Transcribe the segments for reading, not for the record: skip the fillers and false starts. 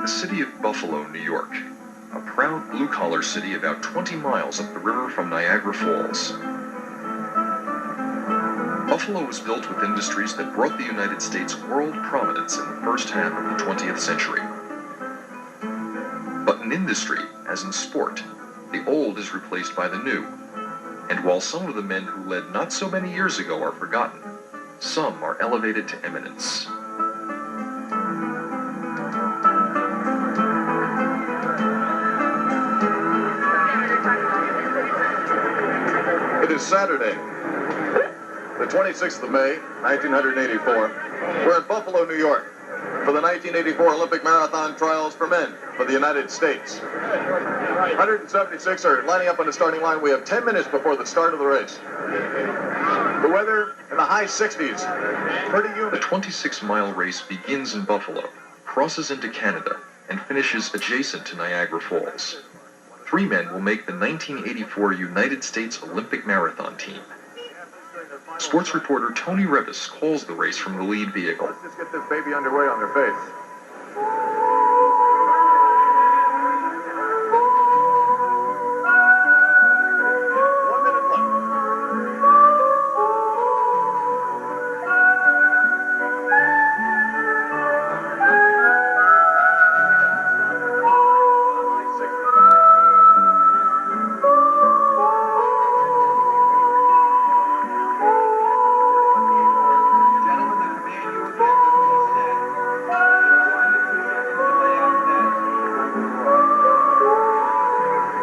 the city of Buffalo, New York, a proud blue-collar city about 20 miles up the river from Niagara Falls. Buffalo was built with industries that brought the United States world prominence in the first half of the 20th century. But in industry, as in sport, the old is replaced by the new. And while some of the men who led not so many years ago are forgotten, some are elevated to eminence. It is Saturday, the 26th of May, 1984. We're in Buffalo, New York, for the 1984 Olympic Marathon Trials for men for the United States. 176 are lining up on the starting line. We have 10 minutes before the start of the race. The weather in the high 60s, pretty humid. The 26-mile race begins in Buffalo, crosses into Canada, and finishes adjacent to Niagara Falls. 3 men will make the 1984 United States Olympic Marathon team. Sports reporter Tony Revis calls the race from the lead vehicle. Let's just get this baby underway on their face.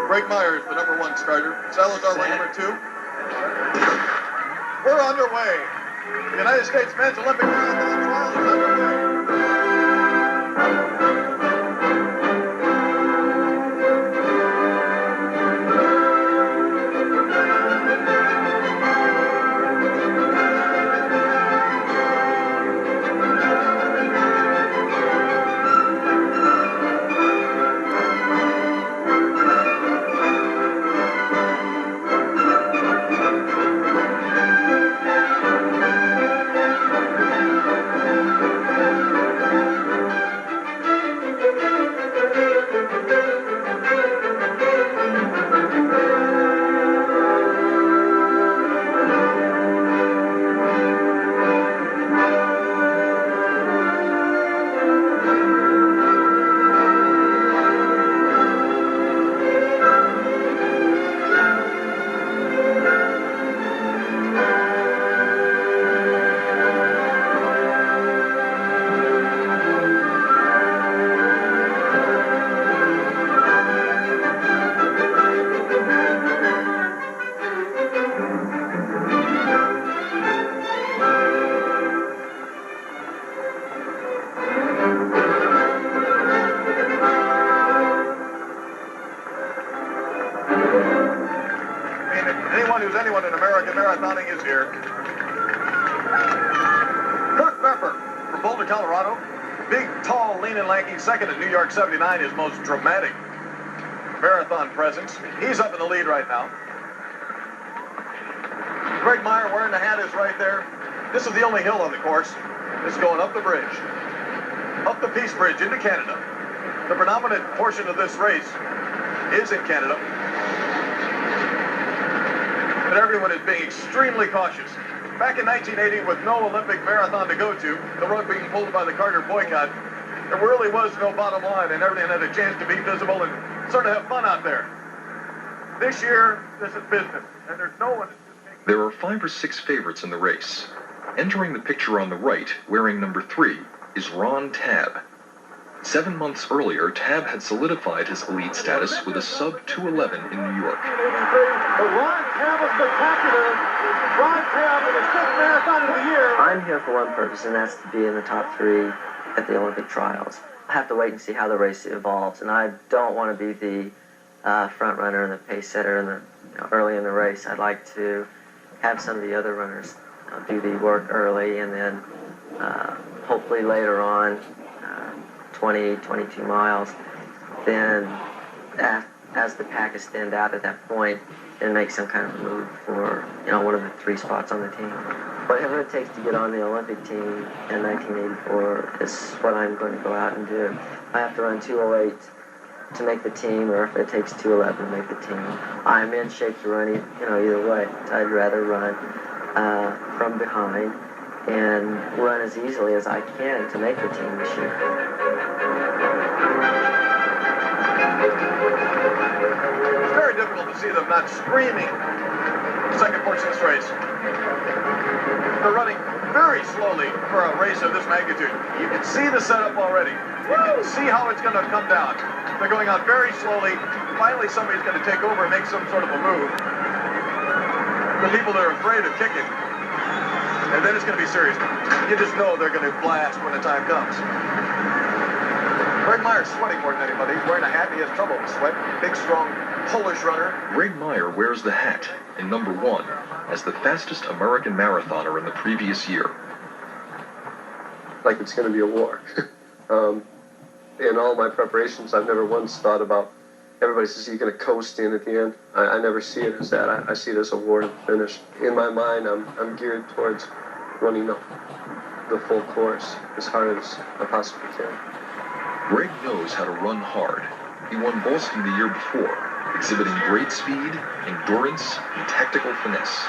Greg Myers, the number 1 starter. Salazar, way number 2. We're underway. The United States Men's Olympic Marathon Trials is underway. Anyone in American marathoning is here. Kurt Pepper from Boulder, Colorado. Big, tall, lean and lanky, second in New York 79, his most dramatic marathon presence. He's up in the lead right now. Greg Meyer wearing the hat is right there. This is the only hill on the course. It's going up the bridge, up the Peace Bridge into Canada. The predominant portion of this race is in Canada. But everyone is being extremely cautious. Back in 1980, with no Olympic marathon to go to, the rug being pulled by the Carter boycott, there really was no bottom line, and everyone had a chance to be visible and sort of have fun out there. This year, this is business, and there's no one. There are 5 or 6 favorites in the race. Entering the picture on the right, wearing number 3, is Ron Tabb. 7 months earlier, Tabb had solidified his elite status with a sub-211 in New York. The Ron Tabb is spectacular. Ron Tabb in the 6th marathon of the year. I'm here for one purpose, and that's to be in the top 3 at the Olympic trials. I have to wait and see how the race evolves, and I don't want to be the front runner and the pace setter in the early in the race. I'd like to have some of the other runners do the work early, and then hopefully later on, 20, 22 miles, then as the pack is thinned out at that point, then make some kind of a move for one of the 3 spots on the team. whatever it takes to get on the Olympic team in 1984 is what I'm going to go out and do. I have to run 2:08 to make the team, or if it takes 2:11 to make the team. I'm in shape to run, either way. I'd rather run from behind and run as easily as I can to make the team this year. It's very difficult to see them not screaming second portion of this race. They're running very slowly for a race of this magnitude. You can see the setup already. You can see how it's going to come down. They're going out very slowly. Finally, somebody's going to take over and make some sort of a move. The people that are afraid of kicking. And then it's going to be serious. You just know they're going to blast when the time comes. Greg Meyer's sweating more than anybody. He's wearing a hat and he has trouble with sweat. Big, strong Polish runner. Greg Meyer wears the hat in number 1 as the fastest American marathoner in the previous year. Like it's going to be a war. In all my preparations, I've never once thought about, everybody says you're going to coast in at the end. I never see it as that. I see it as a war to the finish. In my mind, I'm geared towards running the full course as hard as I possibly can. Greg knows how to run hard. He won Boston the year before, exhibiting great speed, endurance, and tactical finesse.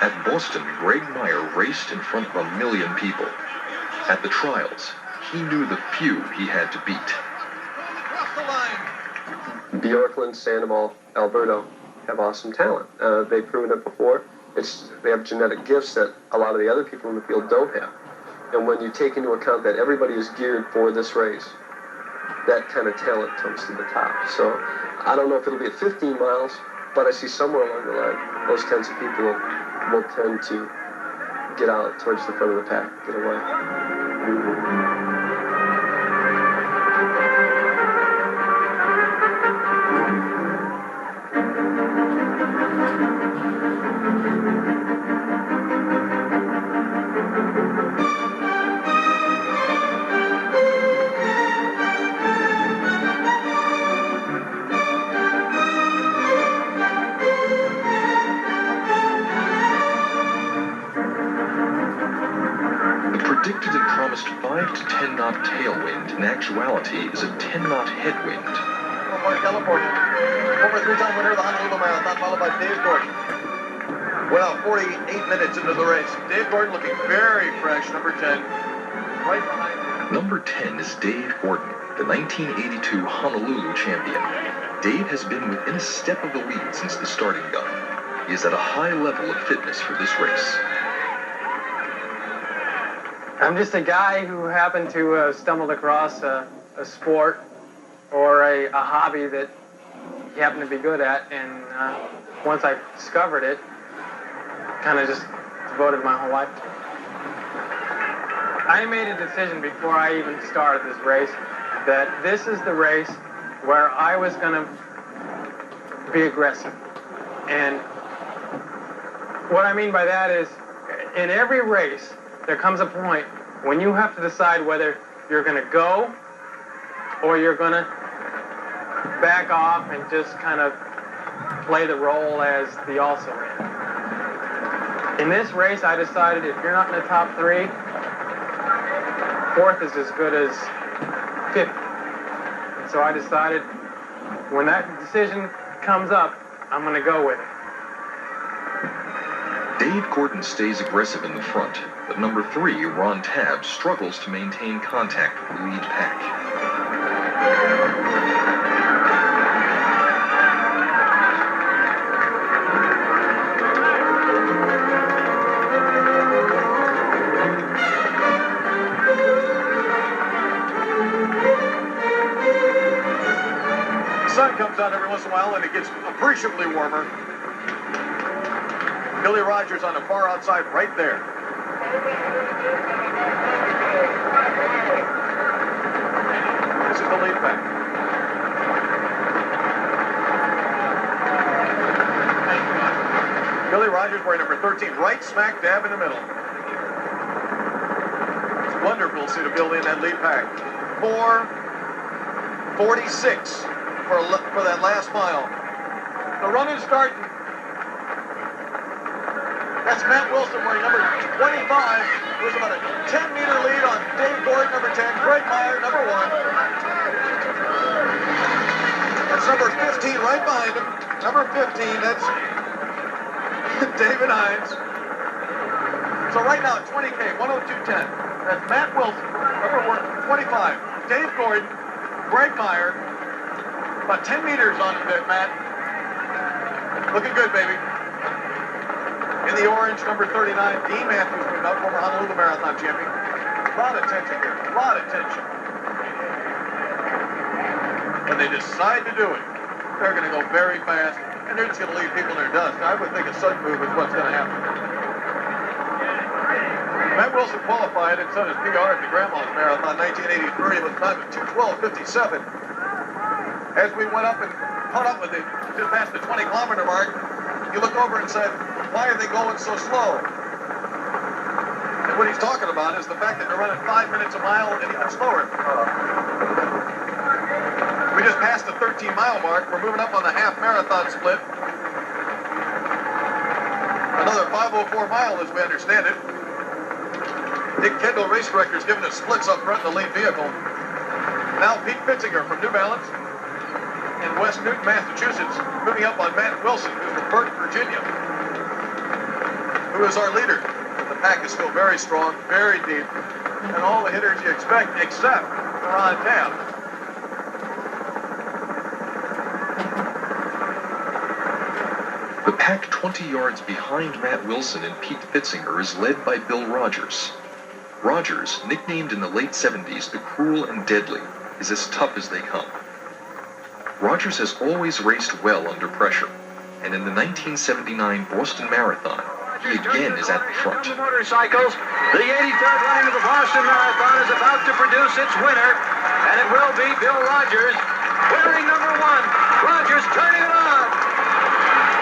At Boston, Greg Meyer raced in front of 1 million people. At the trials, he knew the few he had to beat. Bjorklund, Sandoval, Alberto have awesome talent. They've proven it before. They have genetic gifts that a lot of the other people in the field don't have. And when you take into account that everybody is geared for this race, that kind of talent comes to the top. So I don't know if it'll be at 15 miles, but I see somewhere along the line, those kinds of people will tend to get out towards the front of the pack, get away. Predicted and promised 5 to 10 knot tailwind in actuality is a 10 knot headwind. California. Former 3-time winner of the Honolulu Marathon, followed by Dave Gordon. Well, 48 minutes into the race. Dave Gordon looking very fresh, number 10. Right behind. Number 10 is Dave Gordon, the 1982 Honolulu champion. Dave has been within a step of the lead since the starting gun. He is at a high level of fitness for this race. I'm just a guy who happened to stumbled across a sport or a hobby that he happened to be good at, and once I discovered it, kind of just devoted my whole life to it. I made a decision before I even started this race that this is the race where I was going to be aggressive. And what I mean by that is, in every race, there comes a point when you have to decide whether you're going to go or you're going to back off and just kind of play the role as the also-ran. In this race, I decided if you're not in the top 3, 4th is as good as 5th. And so I decided when that decision comes up, I'm going to go with it. Dave Gordon stays aggressive in the front, but number 3, Ron Tabb, struggles to maintain contact with the lead pack. The sun comes out every once in a while and it gets appreciably warmer. Billy Rogers on the far outside right there. This is the lead pack. Billy Rogers wearing number 13, right smack dab in the middle. It's wonderful to see the Billy in that lead pack. 4, 46 for that last mile. The run is starting. That's Matt Wilson wearing number 25. There's about a 10-meter lead on Dave Gordon, number 10. Greg Meyer, number 1. That's number 15 right behind him. Number 15, that's David Hines. So right now, 20K, 102.10. That's Matt Wilson, number 25. Dave Gordon, Greg Meyer. About 10 meters on him there, Matt. Looking good, baby. In the orange, number 39, Dean Matthews, former Honolulu Marathon champion. A lot of tension here, a lot of tension. When they decide to do it, they're going to go very fast, and they're just going to leave people in their dust. I would think a sudden move is what's going to happen. Matt Wilson qualified and set his PR at the Grand Laws Marathon 1983 with a time of 2:12:57. As we went up and caught up with it, just past the 20-kilometer mark, you look over and said, why are they going so slow? And what he's talking about is the fact that they're running 5 minutes a mile and even slower. We just passed the 13-mile mark. We're moving up on the half marathon split. Another 5:04 mile as we understand it. Dick Kendall, race director, is giving us splits up front in the lead vehicle. Now Pete Fitzinger from New Balance in West Newton, Massachusetts, moving up on Matt Wilson, who's from Burton, Virginia, who is our leader. The pack is still very strong, very deep, and all the hitters you expect, except Ron Tabb. The pack 20 yards behind Matt Wilson and Pete Fitzinger is led by Bill Rogers. Rogers, nicknamed in the late 70s the Cruel and Deadly, is as tough as they come. Rogers has always raced well under pressure, and in the 1979 Boston Marathon, he again is at the front. The motorcycles, the 83rd running of the Boston Marathon is about to produce its winner, and it will be Bill Rogers, wearing number 1. Rogers turning it on.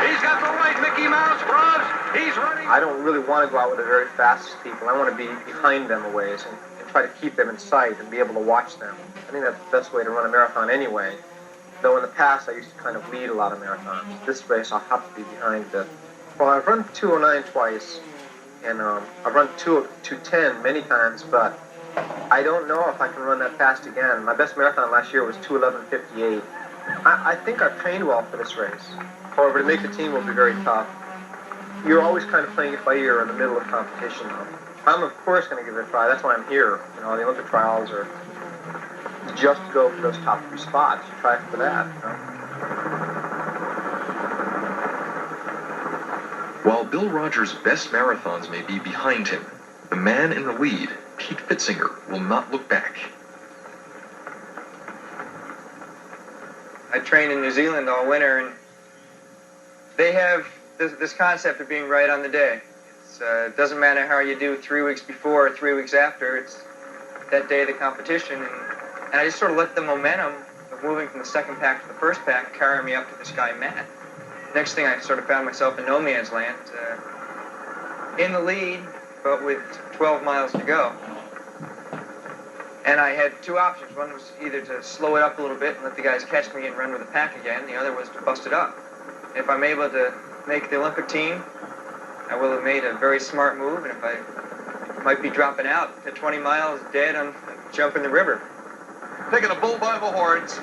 He's got the white Mickey Mouse bras. He's running. I don't really want to go out with the very fastest people. I want to be behind them a ways and try to keep them in sight and be able to watch them. I think that's the best way to run a marathon anyway. Though in the past I used to kind of lead a lot of marathons. This race I'll have to be behind a bit. Well, I've run 2:09 twice, and I've run 2:10 many times, but I don't know if I can run that fast again. My best marathon last year was 2:11:58. I think I've trained well for this race. However, to make the team will be very tough. You're always kind of playing it by ear in the middle of competition, though. I'm, of course, going to give it a try. That's why I'm here. You know, the Olympic trials are just to go for those top 3 spots. You try for that, you know? While Bill Rogers' best marathons may be behind him, the man in the lead, Pete Fitzinger, will not look back. I trained in New Zealand all winter, and they have this concept of being right on the day. It doesn't matter how you do 3 weeks before or 3 weeks after. It's that day of the competition, and I just sort of let the momentum of moving from the second pack to the first pack carry me up to this guy, Matt. Next thing, I sort of found myself in no man's land, in the lead, but with 12 miles to go. And I had 2 options. One was either to slow it up a little bit and let the guys catch me and run with the pack again. The other was to bust it up. If I'm able to make the Olympic team, I will have made a very smart move, and if I might be dropping out at 20 miles dead on jumping the river. Taking a bull by the horns.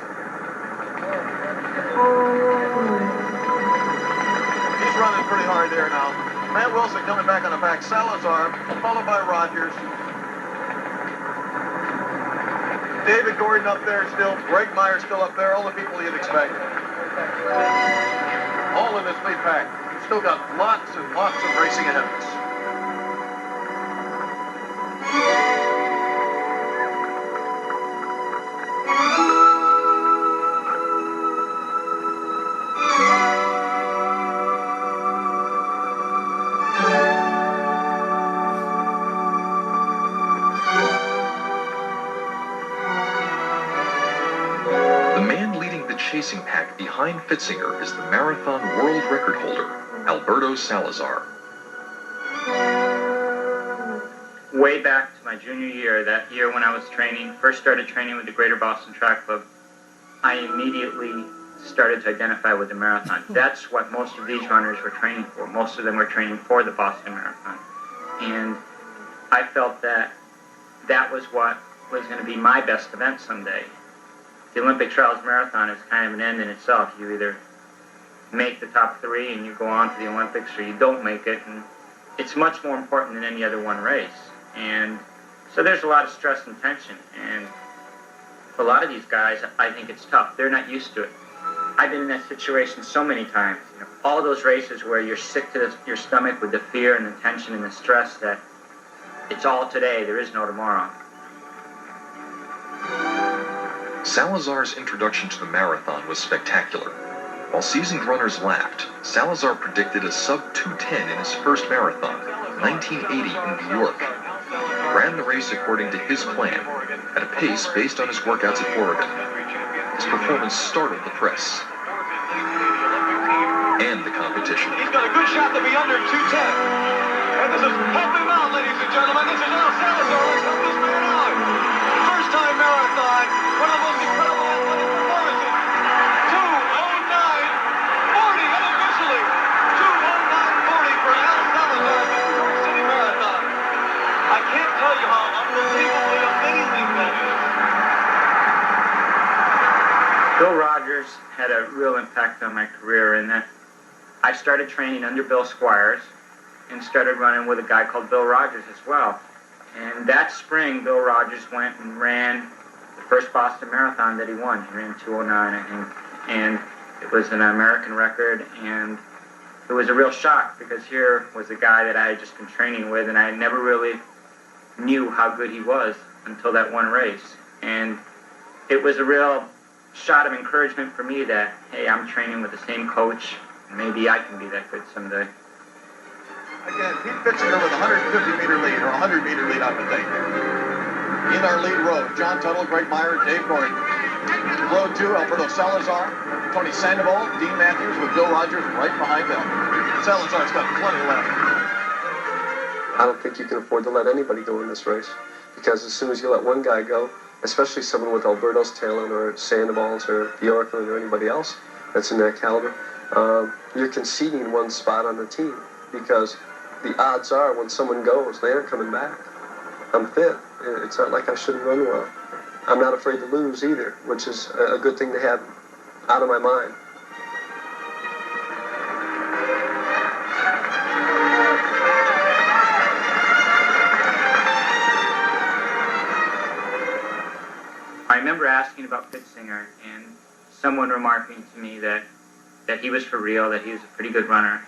He's running pretty hard there now. Matt Wilson coming back on the back. Salazar, followed by Rogers. David Gordon up there still. Greg Meyer still up there. All the people you'd expect. All in this lead pack. We've still got lots and lots of racing ahead of us. Chasing pack behind Fitzinger is the marathon world record holder, Alberto Salazar. Way back to my junior year, that year when I was training, first started training with the Greater Boston Track Club, I immediately started to identify with the marathon. That's what most of these runners were training for. Most of them were training for the Boston Marathon. And I felt that that was what was going to be my best event someday. The Olympic Trials Marathon is kind of an end in itself. You either make the top 3 and you go on to the Olympics, or you don't make it. And it's much more important than any other one race. And so there's a lot of stress and tension. And for a lot of these guys, I think it's tough. They're not used to it. I've been in that situation so many times. All those races where you're sick to your stomach with the fear and the tension and the stress that it's all today, there is no tomorrow. Salazar's introduction to the marathon was spectacular. While seasoned runners laughed, Salazar predicted a sub-2:10 in his first marathon, 1980 in New York. He ran the race according to his plan, at a pace based on his workouts at Oregon. His performance startled the press and the competition. He's got a good shot to be under 210. And this is help him out, ladies and gentlemen. This is Al Salazar. Let's help this man out. First time marathon, one of the most incredible athletic performances. 2:09:40 unofficially. 2:09:40 for Al Salazar at the New York City Marathon. I can't tell you how unbelievably amazing that is. Bill Rogers had a real impact on my career in that I started training under Bill Squires and started running with a guy called Bill Rogers as well. And that spring, Bill Rogers went and ran the first Boston Marathon that he won. He ran 2:09, I think. And it was an American record, and it was a real shock because here was a guy that I had just been training with, and I never really knew how good he was until that one race. And it was a real shot of encouragement for me that, hey, I'm training with the same coach. Maybe I can be that good someday. Again, Pete Fitzinger with a 150-meter lead, or 100-meter lead, I would think. In our lead row, John Tuttle, Greg Meyer, Dave Gordon. Row 2, Alberto Salazar, Tony Sandoval, Dean Matthews, with Bill Rogers right behind them. Salazar's got plenty left. I don't think you can afford to let anybody go in this race, because as soon as you let one guy go, especially someone with Alberto's talent or Sandoval's or Bjorklund or anybody else that's in that caliber, you're conceding one spot on the team, because the odds are when someone goes, they aren't coming back. I'm fit. It's not like I shouldn't run well. I'm not afraid to lose either, which is a good thing to have out of my mind. I remember asking about Fitzinger and someone remarking to me that he was for real, that he was a pretty good runner.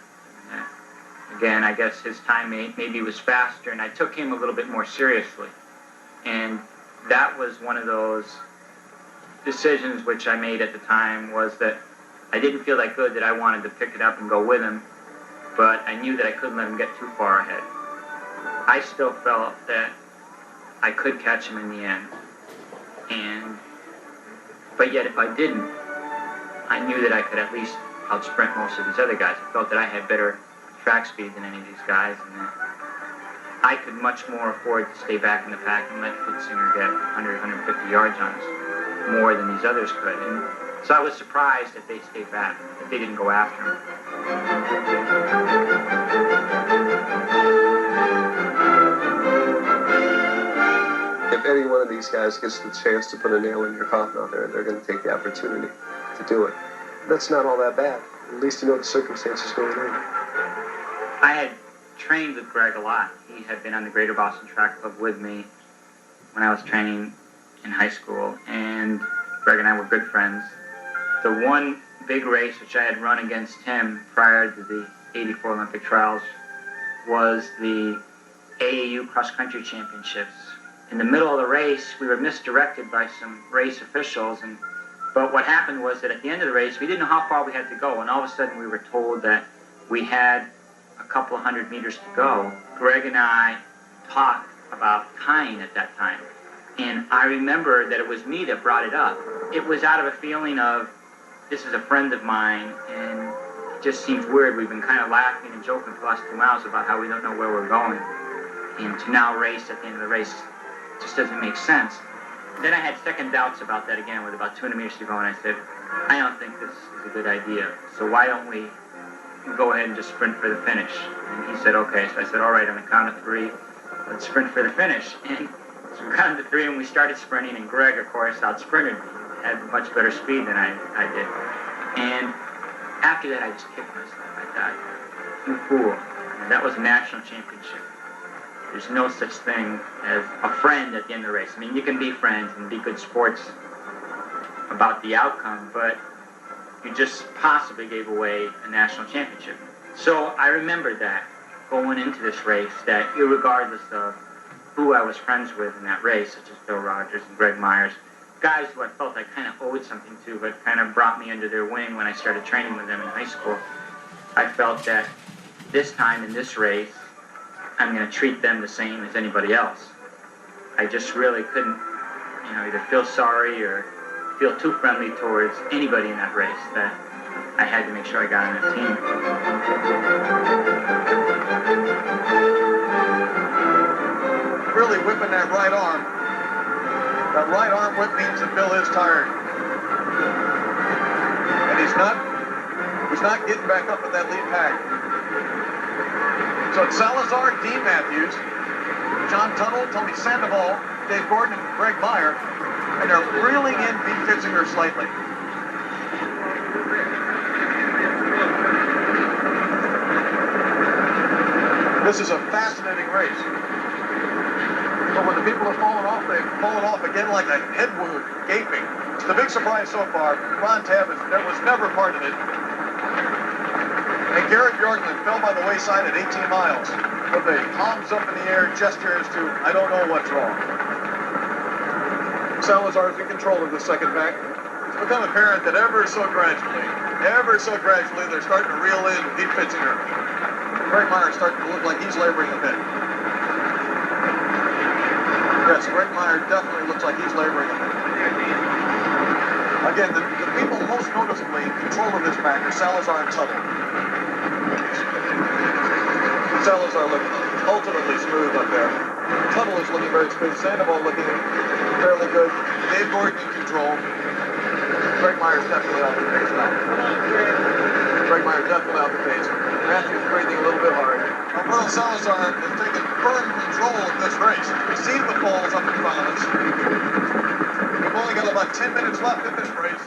Again, I guess his time maybe was faster, and I took him a little bit more seriously. And that was one of those decisions which I made at the time, was that I didn't feel that good that I wanted to pick it up and go with him, but I knew that I couldn't let him get too far ahead. I still felt that I could catch him in the end. But yet if I didn't, I knew that I could at least out-sprint most of these other guys. I felt that I had better track speed than any of these guys, and that I could much more afford to stay back in the pack and let Fitzinger get 100, 150 yards on us more than these others could. And so I was surprised that they stayed back, that they didn't go after him. If any one of these guys gets the chance to put a nail in your coffin out there, they're going to take the opportunity to do it. That's not all that bad. At least you know the circumstances going in. I had trained with Greg a lot. He had been on the Greater Boston Track Club with me when I was training in high school, and Greg and I were good friends. The one big race which I had run against him prior to the '84 Olympic trials was the AAU cross-country championships. In the middle of the race, we were misdirected by some race officials, but what happened was that at the end of the race, we didn't know how far we had to go, and all of a sudden we were told that we had a couple of 100 meters to go. Greg and I talked about tying at that time, and I remember that it was me that brought it up. It was out of a feeling of, this is a friend of mine, and it just seems weird. We've been kind of laughing and joking for the last 2 miles about how we don't know where we're going, and to now race at the end of the race just doesn't make sense. then I had second doubts about that again with about 200 meters to go, and I said, I don't think this is a good idea. So why don't we go ahead and just sprint for the finish? And he said, okay. So I said, all right, on the count of three, let's sprint for the finish. And so we counted to three, and we started sprinting, and Greg, of course, out-sprinted me. He had much better speed than I did. And after that, I just kicked myself. I thought, you fool. And that was a national championship. There's no such thing as a friend at the end of the race. I mean, you can be friends and be good sports about the outcome, but you just possibly gave away a national championship. So I remembered that going into this race, that irregardless of who I was friends with in that race, such as Bill Rogers and Greg Myers, guys who I felt I kind of owed something to, but kind of brought me under their wing when I started training with them in high school, I felt that this time in this race, I'm going to treat them the same as anybody else. I just really couldn't, either feel sorry or feel too friendly towards anybody in that race, that I had to make sure I got on the team. Really whipping that right arm. That right arm whip means that Bill is tired. And he's not getting back up with that lead pack. So it's Salazar, Dean Matthews, John Tuttle, Tony Sandoval, Dave Gordon, and Greg Meyer, and they're reeling in Pete Fitzinger slightly. This is a fascinating race. But when the people have fallen off, they've fallen off again like a head wound, gaping. The big surprise so far, Ron Tabb was never part of it. And Garrett Bjorklund fell by the wayside at 18 miles with the palms up in the air, gestures to, I don't know what's wrong. Salazar's in control of the second pack. It's become apparent that ever so gradually, they're starting to reel in Pete Fitzinger. Greg Meyer starting to look like he's laboring a bit. Yes, Greg Meyer definitely looks like he's laboring a bit. Again, the people most noticeably in control of this pack are Salazar and Tuttle. Salazar looking ultimately smooth up there. Tuttle is looking very smooth. Sandoval looking fairly good. Dave Gordon in control. Greg Meyer's definitely out the pace now. Greg Meyer definitely out the pace. Matthews breathing a little bit hard. Alberto Salazar has taken firm control of this race. We've seen the falls up in front of us. We've only got about 10 minutes left in this race.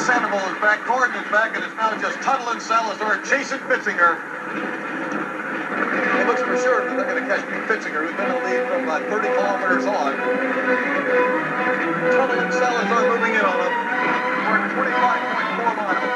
Sandoval is back, Gordon is back, and it's now just Tuttle and Salazar chasing Fitzinger. It looks for sure that they're going to catch Pete Fitzinger, who's been in the lead from about 30 kilometers on. Tuttle and Salazar moving in on him. We're at 25.4 miles.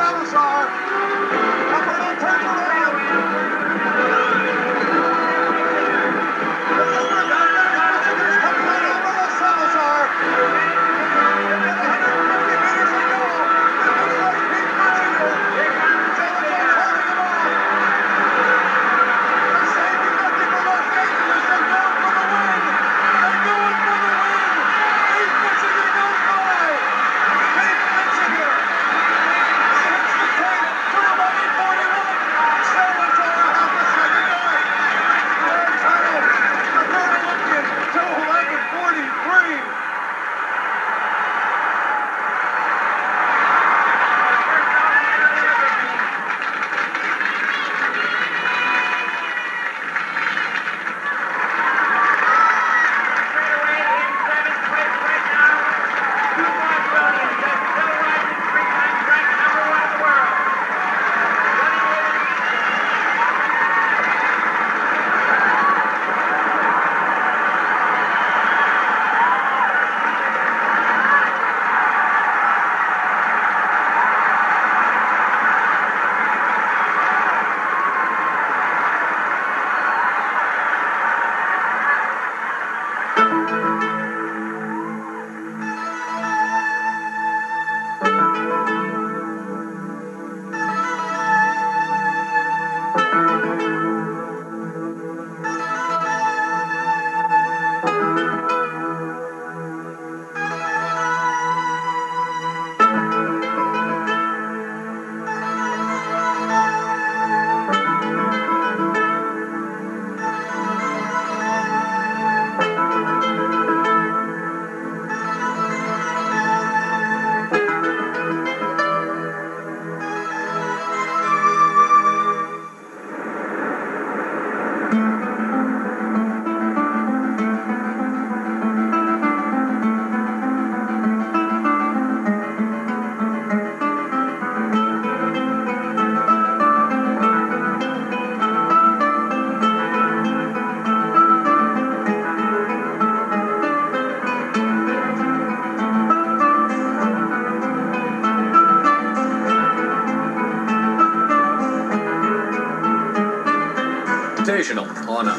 Salazar. Alberto turns around. Alberto Salazar. 150 meters to go. Invitational on a